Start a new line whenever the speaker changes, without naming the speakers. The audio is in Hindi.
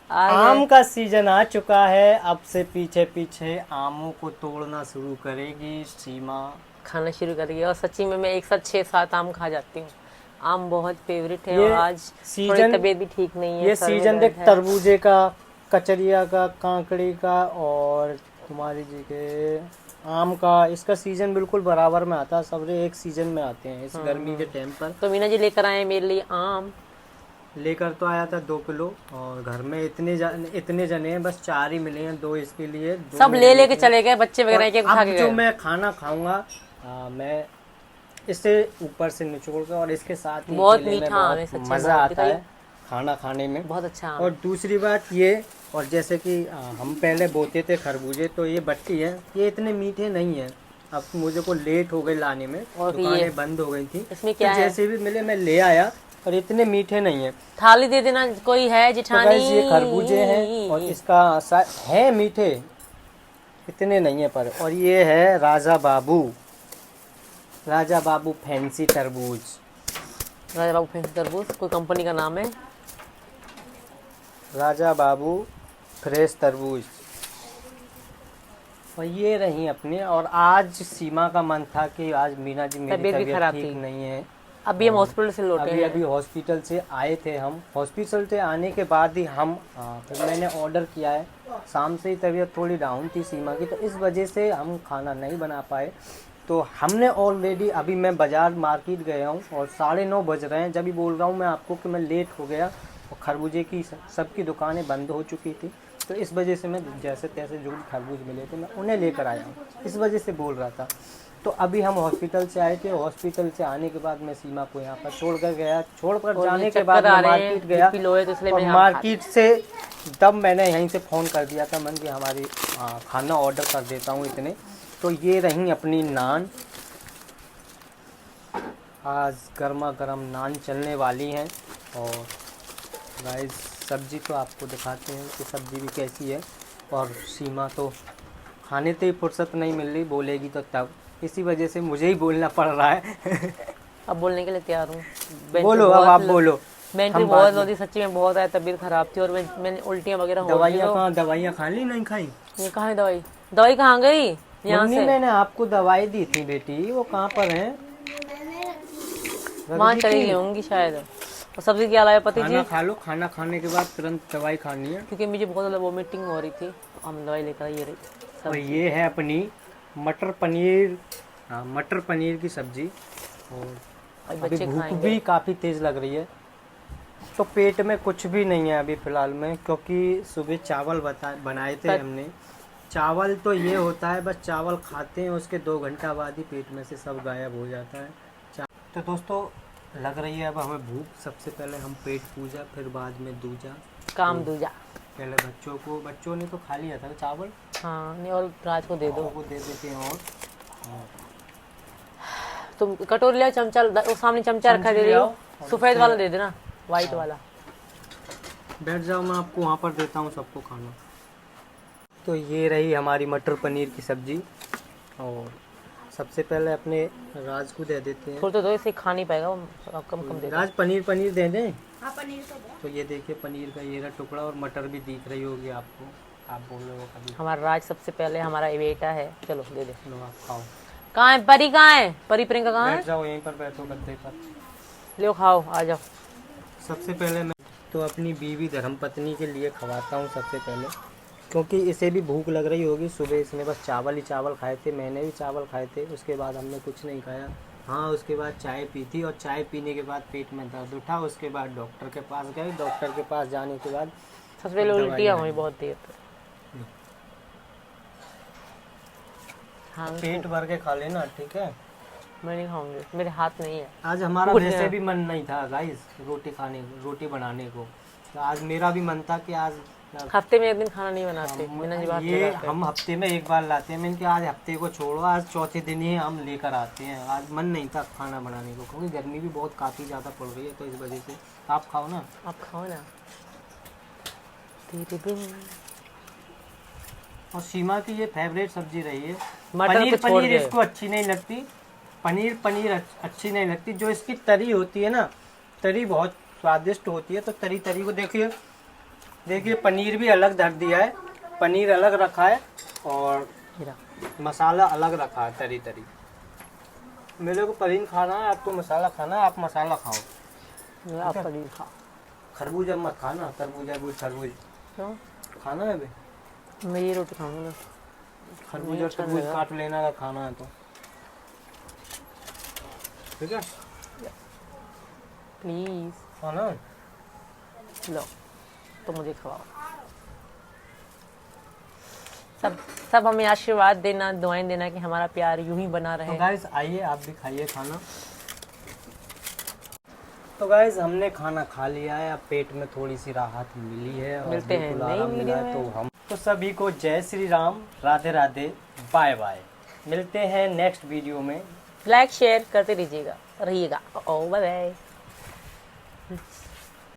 आम का सीजन आ चुका है। अब से पीछे पीछे आमों को तोड़ना शुरू करेगी सीमा।
खाना शुरू कर दिया और सच्ची में मैं एक साथ 6-7 आम खा जाती हूँ। आम बहुत फेवरेट है और
ये
आज थोड़ी
सीजन
तबीयत भी ठीक नहीं है,
ये
सर में
सीजन
दर्द
देख,
है।
तरबूजे का, कचरिया का, काकड़ी का और तुम्हारी जी के आम का, इसका सीजन बिल्कुल बराबर में आता है। सब एक सीजन में आते हैं इस गर्मी के टाइम पर।
तो मीना जी लेकर आए मेरे लिए आम।
लेकर तो आया था 2 किलो, और घर में इतने जने हैं, बस 4 ही मिले हैं। 2 इसके लिए, 2
सब
मेरे
ले
लिए
लेके
थे।
चले गए, बच्चे
और
वगैरह के उठा
अब
के
जो
गए।
मैं खाना खाऊंगा, मैं इसे ऊपर से निचोड़ कर, और इसके साथ ही
बहुत
केले में
मीठा आम है
बहुत
सच्ची में,
मज़ा
बहुत
आता
दिखाई।
है खाना खाने में।
बहुत अच्छा आम
और
है।
दूसरी बात ये, और जैसे कि हम पहले बोते थे खरबूजे, तो ये बट्टी है, ये इतने मीठे नहीं है। अब मुझे को लेट हो गई लाने में,
और ये
दुकानें बंद हो गई थी,
इसमें
तो
क्या है?
जैसे भी मिले मैं ले आया, और इतने मीठे नहीं है।
थाली दे देना, कोई है
तो
जिठानी?
गाइस ये खरबूजे हैं, और इसका है मीठे, इतने नहीं है पर। और ये है राजा बाबू फैंसी तरबूज।
राजा बाबू फैंसी तरबूज कोई कंपनी का नाम है।
राजा बाबू फ्रेश तरबूज। और ये रही अपनी। और आज सीमा का मन था कि आज मीना जी, मेरी
तबीयत भी
तबीयत
खराब
ठीक
थी।
नहीं है।
अभी हम
और
हॉस्पिटल से लौटे हैं।
अभी हॉस्पिटल से आए थे हम। हॉस्पिटल से आने के बाद ही फिर मैंने ऑर्डर किया है। शाम से ही तबीयत थोड़ी डाउन थी सीमा की, तो इस वजह से हम खाना नहीं बना पाए। तो हमने ऑलरेडी, अभी मैं बाज़ार मार्केट गया हूँ और 9:30 बज रहे हैं, जब भी बोल रहा हूँ मैं आपको कि मैं लेट हो गया, और खरबूजे की सबकी दुकानें बंद हो चुकी थी। तो इस वजह से मैं जैसे तैसे जो भी खरबूज मिले थे मैं उन्हें लेकर आया हूँ, इस वजह से बोल रहा था। तो अभी हम हॉस्पिटल से आए थे। हॉस्पिटल से आने के बाद मैं सीमा को यहाँ पर छोड़कर गया। छोड़कर
और
जाने
ये
के बाद
चक्कर आ
मैं
रहे हैं,
मार्केट गया,
बीपी लो है, तो इसलिए
और
मैं यहाँ खा
मार्केट से तब मैंने यहीं से फ़ोन कर दिया था, मन कि हमारी खाना ऑर्डर कर देता हूँ इतने। तो ये रही अपनी नान। आज गर्मा गर्म नान चलने वाली हैं। और गाइस सब्ज़ी तो आपको दिखाते हैं कि सब्ज़ी भी कैसी है। और सीमा तो खाने से ही फुर्सत नहीं मिल रही, बोलेगी तो तब, इसी वजह से मुझे ही बोलना पड़ रहा है।
अब बोलने के लिए तैयार हूँ।
बोलो, अब आप बोलो।
बैटरी
हम
बहुत
बाद
लो
में
थी सच्ची में, बहुत आया, तबीयत खराब थी और मैंने उल्टियाँ वगैरह हो रही
दवाइयाँ
तो।
कहाँ, दवाइयाँ खा ली नहीं खाई?
ये कहाँ है दवाई? दवाई कहाँ गई यहाँ
मुन्नी,
से?
मैंने आपको दवाई दी थी बेटी, वो कहाँ पर है? रख
वहाँ
दी
चली
थी?
गई होंगी शायद। और सब्जी क्या लाया पति जी?
खाना खा लो, खाना खाने के बाद तुरंत दवाई खानी है।
क्योंकि मुझे बहुत ज़्यादा वोमिटिंग हो रही थी, तो हम दवाई लेकर ये रही
और
सब्जी।
ये है अपनी मटर पनीर, मटर पनीर की सब्जी। और
और
अभी
बच्चे
भूख
खाएंगे।
भी काफ़ी तेज़ लग रही है। तो पेट में कुछ भी नहीं है अभी फ़िलहाल में, क्योंकि सुबह चावल बनाए थे
पर
हमने। चावल तो ये होता है, बस चावल खाते हैं, उसके 2 घंटा बाद ही पेट में से सब गायब हो जाता है। तो दोस्तों, लग रही है अब हमें भूख। सबसे पहले हम पेट पूजा, फिर बाद में दूजा
काम
तो
दूजा।
पहले बच्चों ने तो खा लिया था चावल,
हाँ नहीं, और राज को दे दो।
वो दे देते हैं। और
तुम कटोरी ले, चमचा वो सामने चमचा रखा दे रही हो,
और
सफेद
उससे-
वाला दे देना, व्हाइट वाला।
बैठ जाओ, मैं आपको वहाँ पर देता हूँ सबको खाना। तो ये रही हमारी मटर पनीर की सब्जी। और सबसे पहले अपने राज को दे देते हैं।
थोड़ा तो दो, इसे खा नहीं पाएगा वो, कम कम दे दो।
राज पनीर दे दें? हाँ, पनीर तो ये देखिए, पनीर का ये रहा टुकड़ा, और मटर भी दिख रही होगी आपको, आप बोल रहे हो कभी।
हमारा राज सबसे पहले हमारा ये बेटा है, चलो दे दे।
लो आप खाओ।
कहाँ है परी? कहाँ है परी? प्रियंका कहाँ
बैठ
है?
जाओ, यहीं पर बैठो गद्दे पर।
लो खाओ, आ जाओ।
सबसे पहले मैं तो अपनी बीवी धर्मपत्नी के लिए खवाता हूँ सबसे पहले, क्योंकि इसे भी भूख लग रही होगी। सुबह इसने बस चावल ही चावल खाए थे, मैंने भी चावल खाए थे, उसके बाद हमने कुछ नहीं खाया। हाँ, उसके बाद चाय पी थी, और चाय पीने के बाद पेट में दर्द उठा। उसके बाद डॉक्टर के पास गए। डॉक्टर के पास जाने के बाद
सबसे पहले उल्टियाँ हुई बहुत देर तक। हाँ,
पेट भर के खा लेना, ठीक है?
मैं नहीं खाऊंगी, मेरे हाथ नहीं है।
आज हमारा
उठ
वैसे
गया।
भी मन नहीं था गाइस रोटी बनाने को। तो आज मेरा भी मन था कि आज
हफ्ते में एक दिन खाना नहीं बनाते, बिना जी बात
ये
लगाते।
हम हफ्ते में एक बार लाते हैं। मैंने कहा आज हफ्ते को छोड़ो, आज चौथे दिन ही हम लेकर आते हैं। आज मन नहीं था खाना बनाने को, क्योंकि गर्मी भी बहुत काफ़ी ज़्यादा पड़ रही है, तो इस वजह से। आप खाओ ना।
आप खाओ ना। तेरे बिन
और सीमा की ये फेवरेट सब्जी रही है।
मटर को छोड़
पनीर
के।
इसको अच्छी नहीं लगती। पनीर अच्छी नहीं लगती। जो इसकी तरी होती है ना, तरी बहुत स्वादिष्ट होती है। तो तरी को देखिए, देखिए पनीर भी अलग धर दिया है, पनीर अलग रखा है और
हीरा
मसाला अलग रखा है तरी तरी। मेरे को पनीर खाना है, आपको मसाला खाना है, आप मसाला खाओ।
ये आप पनीर खाओ।
खरबूजा मत खाना, तरबूजा वो तरबूज
क्यों?
खाना है बे।
मैं ये रोटी खाऊंगा।
खरबूजा
अच्छा
तरबूज
लगा।
काट लेना अगर खाना है तो, ठीक है
प्लीज
खाना है?
लो तो मुझे खवाओ। सब सब हमें आशीर्वाद देना, दुआएं देना कि हमारा प्यार यूं ही बना
तो
रहे।
गाइस आइए आप भी खाइए खाना। तो गाइस हमने खाना खा लिया है, अब पेट में थोड़ी सी राहत मिली है और
मिलते हैं
बिल्कुल
नई
आराम मिला है।
वीडियो
तो
में।
हम तो सभी को जय श्री राम, राधे राधे, बाय बाय। मिलते हैं नेक्स्ट वीडियो में।
लाइक शेयर करते रहिएगा। ओ बाय बाय।